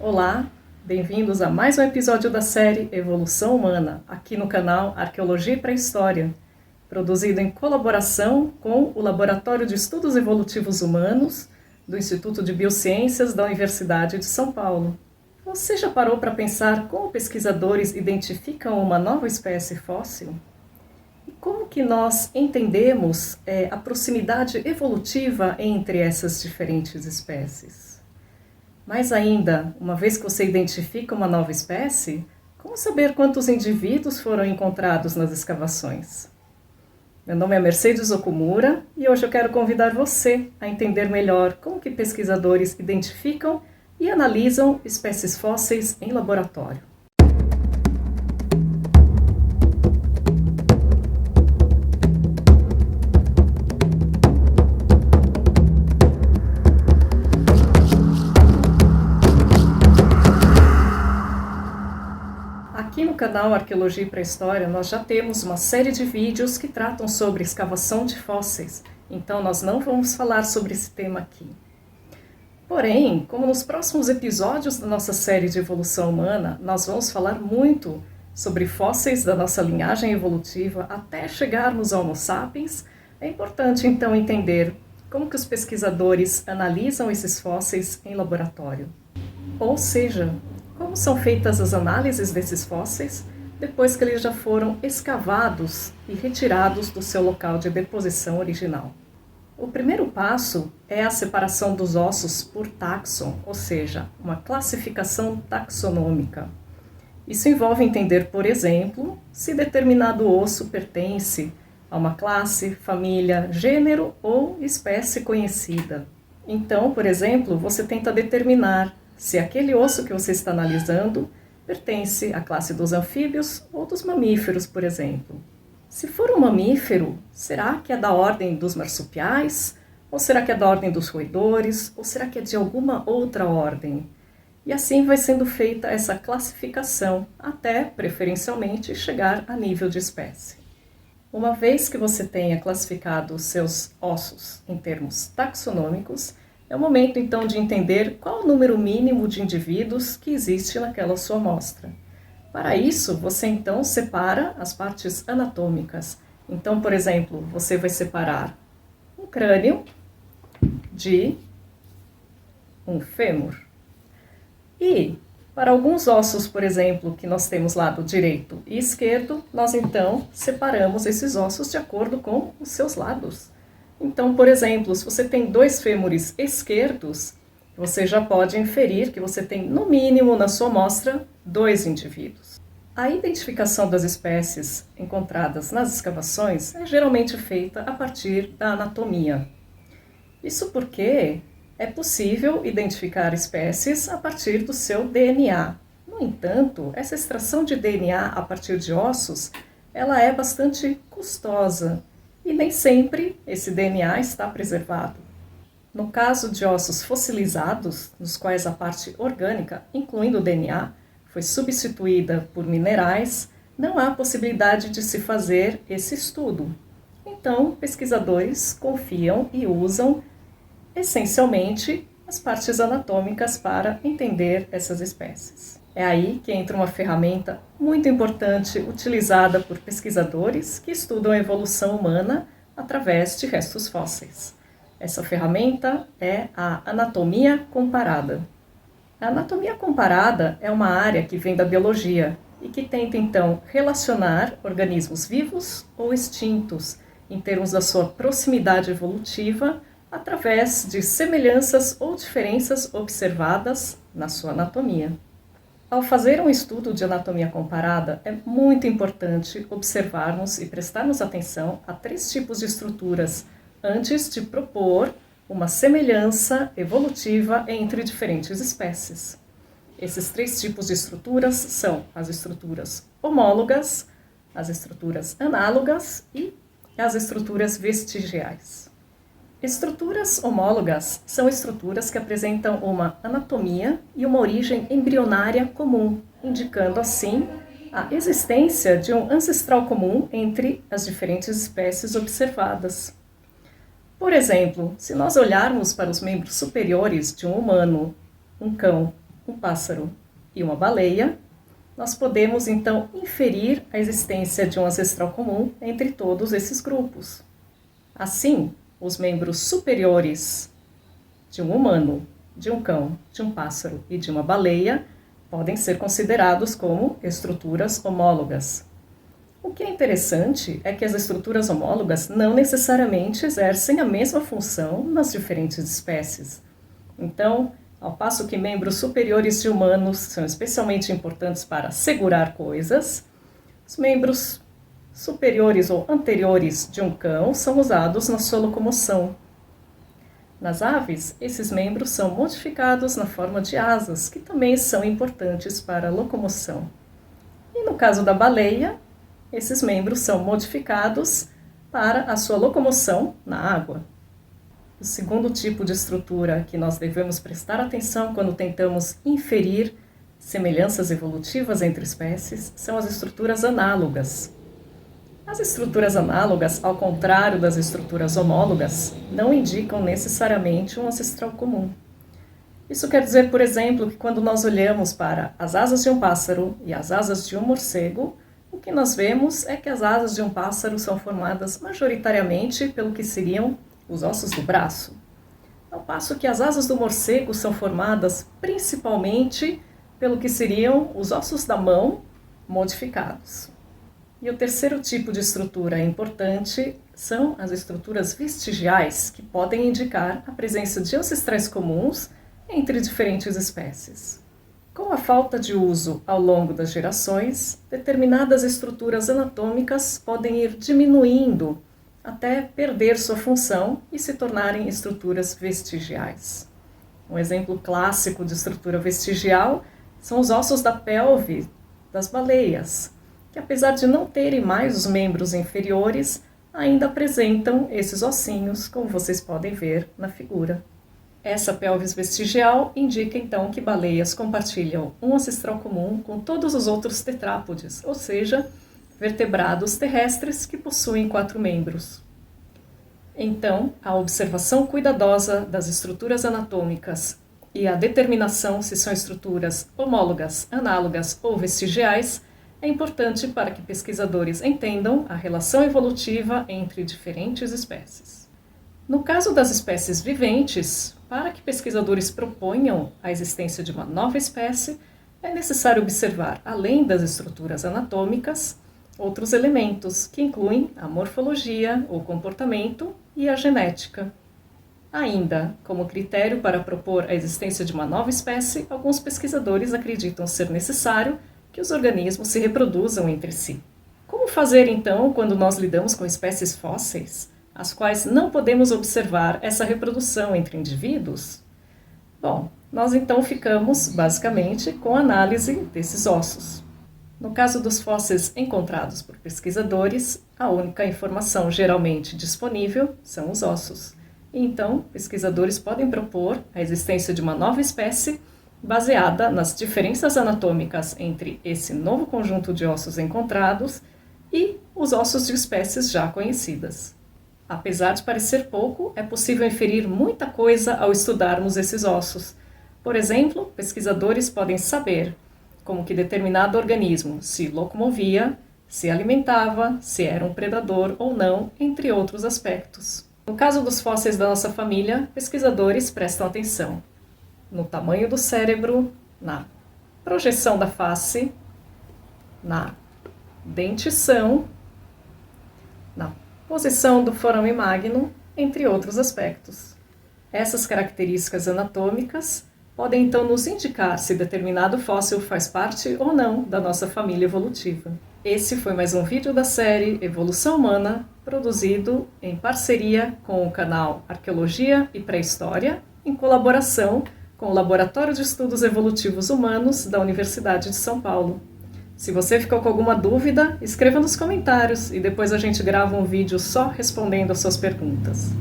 Olá, bem-vindos a mais um episódio da série Evolução Humana, aqui no canal Arqueologia e Pré-História, produzido em colaboração com o Laboratório de Estudos Evolutivos Humanos do Instituto de Biociências da Universidade de São Paulo. Você já parou para pensar como pesquisadores identificam uma nova espécie fóssil? E como que nós entendemos a proximidade evolutiva entre essas diferentes espécies? Mais ainda, uma vez que você identifica uma nova espécie, como saber quantos indivíduos foram encontrados nas escavações? Meu nome é Mercedes Okumura e hoje eu quero convidar você a entender melhor como que pesquisadores identificam e analisam espécies fósseis em laboratório. Aqui no canal Arqueologia e Pré-História nós já temos uma série de vídeos que tratam sobre escavação de fósseis, então nós não vamos falar sobre esse tema aqui. Porém, como nos próximos episódios da nossa série de evolução humana, nós vamos falar muito sobre fósseis da nossa linhagem evolutiva até chegarmos ao Homo sapiens, é importante então entender como que os pesquisadores analisam esses fósseis em laboratório. Ou seja, como são feitas as análises desses fósseis depois que eles já foram escavados e retirados do seu local de deposição original. O primeiro passo é a separação dos ossos por táxon, ou seja, uma classificação taxonômica. Isso envolve entender, por exemplo, se determinado osso pertence a uma classe, família, gênero ou espécie conhecida. Então, por exemplo, você tenta determinar se aquele osso que você está analisando pertence à classe dos anfíbios ou dos mamíferos, por exemplo. Se for um mamífero, será que é da ordem dos marsupiais? Ou será que é da ordem dos roedores? Ou será que é de alguma outra ordem? E assim vai sendo feita essa classificação, até, preferencialmente, chegar a nível de espécie. Uma vez que você tenha classificado os seus ossos em termos taxonômicos, é o momento, então, de entender qual o número mínimo de indivíduos que existe naquela sua amostra. Para isso, você, então, separa as partes anatômicas. Então, por exemplo, você vai separar um crânio de um fêmur. E, para alguns ossos, por exemplo, que nós temos lado direito e esquerdo, nós, então, separamos esses ossos de acordo com os seus lados. Então, por exemplo, se você tem dois fêmures esquerdos, você já pode inferir que você tem, no mínimo, na sua amostra, 2 indivíduos. A identificação das espécies encontradas nas escavações é geralmente feita a partir da anatomia. Isso porque é possível identificar espécies a partir do seu DNA. No entanto, essa extração de DNA a partir de ossos, ela é bastante custosa. E nem sempre esse DNA está preservado. No caso de ossos fossilizados, nos quais a parte orgânica, incluindo o DNA, foi substituída por minerais, não há possibilidade de se fazer esse estudo. Então, pesquisadores confiam e usam, essencialmente, as partes anatômicas para entender essas espécies. É aí que entra uma ferramenta muito importante utilizada por pesquisadores que estudam a evolução humana através de restos fósseis. Essa ferramenta é a anatomia comparada. A anatomia comparada é uma área que vem da biologia e que tenta, então, relacionar organismos vivos ou extintos em termos da sua proximidade evolutiva através de semelhanças ou diferenças observadas na sua anatomia. Ao fazer um estudo de anatomia comparada, é muito importante observarmos e prestarmos atenção a 3 tipos de estruturas antes de propor uma semelhança evolutiva entre diferentes espécies. Esses 3 tipos de estruturas são as estruturas homólogas, as estruturas análogas e as estruturas vestigiais. Estruturas homólogas são estruturas que apresentam uma anatomia e uma origem embrionária comum, indicando assim a existência de um ancestral comum entre as diferentes espécies observadas. Por exemplo, se nós olharmos para os membros superiores de um humano, um cão um pássaro e uma baleia, nós podemos então inferir a existência de um ancestral comum entre todos esses grupos. Assim, os membros superiores de um humano, de um cão, de um pássaro e de uma baleia podem ser considerados como estruturas homólogas. O que é interessante é que as estruturas homólogas não necessariamente exercem a mesma função nas diferentes espécies. Então, ao passo que membros superiores de humanos são especialmente importantes para segurar coisas, os membros superiores ou anteriores de um cão são usados na sua locomoção. Nas aves, esses membros são modificados na forma de asas, que também são importantes para a locomoção. E no caso da baleia, esses membros são modificados para a sua locomoção na água. O segundo tipo de estrutura que nós devemos prestar atenção quando tentamos inferir semelhanças evolutivas entre espécies são as estruturas análogas. As estruturas análogas, ao contrário das estruturas homólogas, não indicam necessariamente um ancestral comum. Isso quer dizer, por exemplo, que quando nós olhamos para as asas de um pássaro e as asas de um morcego, o que nós vemos é que as asas de um pássaro são formadas majoritariamente pelo que seriam os ossos do braço, ao passo que as asas do morcego são formadas principalmente pelo que seriam os ossos da mão modificados. E o terceiro tipo de estrutura importante são as estruturas vestigiais, que podem indicar a presença de ancestrais comuns entre diferentes espécies. Com a falta de uso ao longo das gerações, determinadas estruturas anatômicas podem ir diminuindo até perder sua função e se tornarem estruturas vestigiais. Um exemplo clássico de estrutura vestigial são os ossos da pelve das baleias, que apesar de não terem mais os membros inferiores, ainda apresentam esses ossinhos, como vocês podem ver na figura. Essa pelvis vestigial indica então que baleias compartilham um ancestral comum com todos os outros tetrápodes, ou seja, vertebrados terrestres que possuem 4 membros. Então, a observação cuidadosa das estruturas anatômicas e a determinação se são estruturas homólogas, análogas ou vestigiais é importante para que pesquisadores entendam a relação evolutiva entre diferentes espécies. No caso das espécies viventes, para que pesquisadores proponham a existência de uma nova espécie, é necessário observar, além das estruturas anatômicas, outros elementos que incluem a morfologia, o comportamento e a genética. Ainda, como critério para propor a existência de uma nova espécie, alguns pesquisadores acreditam ser necessário que os organismos se reproduzam entre si. Como fazer então quando nós lidamos com espécies fósseis, as quais não podemos observar essa reprodução entre indivíduos? Bom, nós então ficamos basicamente com a análise desses ossos. No caso dos fósseis encontrados por pesquisadores, a única informação geralmente disponível são os ossos. E então, pesquisadores podem propor a existência de uma nova espécie baseada nas diferenças anatômicas entre esse novo conjunto de ossos encontrados e os ossos de espécies já conhecidas. Apesar de parecer pouco, é possível inferir muita coisa ao estudarmos esses ossos. Por exemplo, pesquisadores podem saber como que determinado organismo se locomovia, se alimentava, se era um predador ou não, entre outros aspectos. No caso dos fósseis da nossa família, pesquisadores prestam atenção no tamanho do cérebro, na projeção da face, na dentição, na posição do forame magno, entre outros aspectos. Essas características anatômicas podem então nos indicar se determinado fóssil faz parte ou não da nossa família evolutiva. Esse foi mais um vídeo da série Evolução Humana, produzido em parceria com o canal Arqueologia e Pré-História, em colaboração com o Laboratório de Estudos Evolutivos Humanos da Universidade de São Paulo. Se você ficou com alguma dúvida, escreva nos comentários e depois a gente grava um vídeo só respondendo as suas perguntas.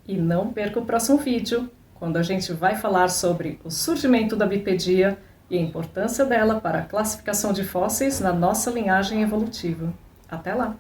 E não perca o próximo vídeo, quando a gente vai falar sobre o surgimento da bipedia e a importância dela para a classificação de fósseis na nossa linhagem evolutiva. Até lá!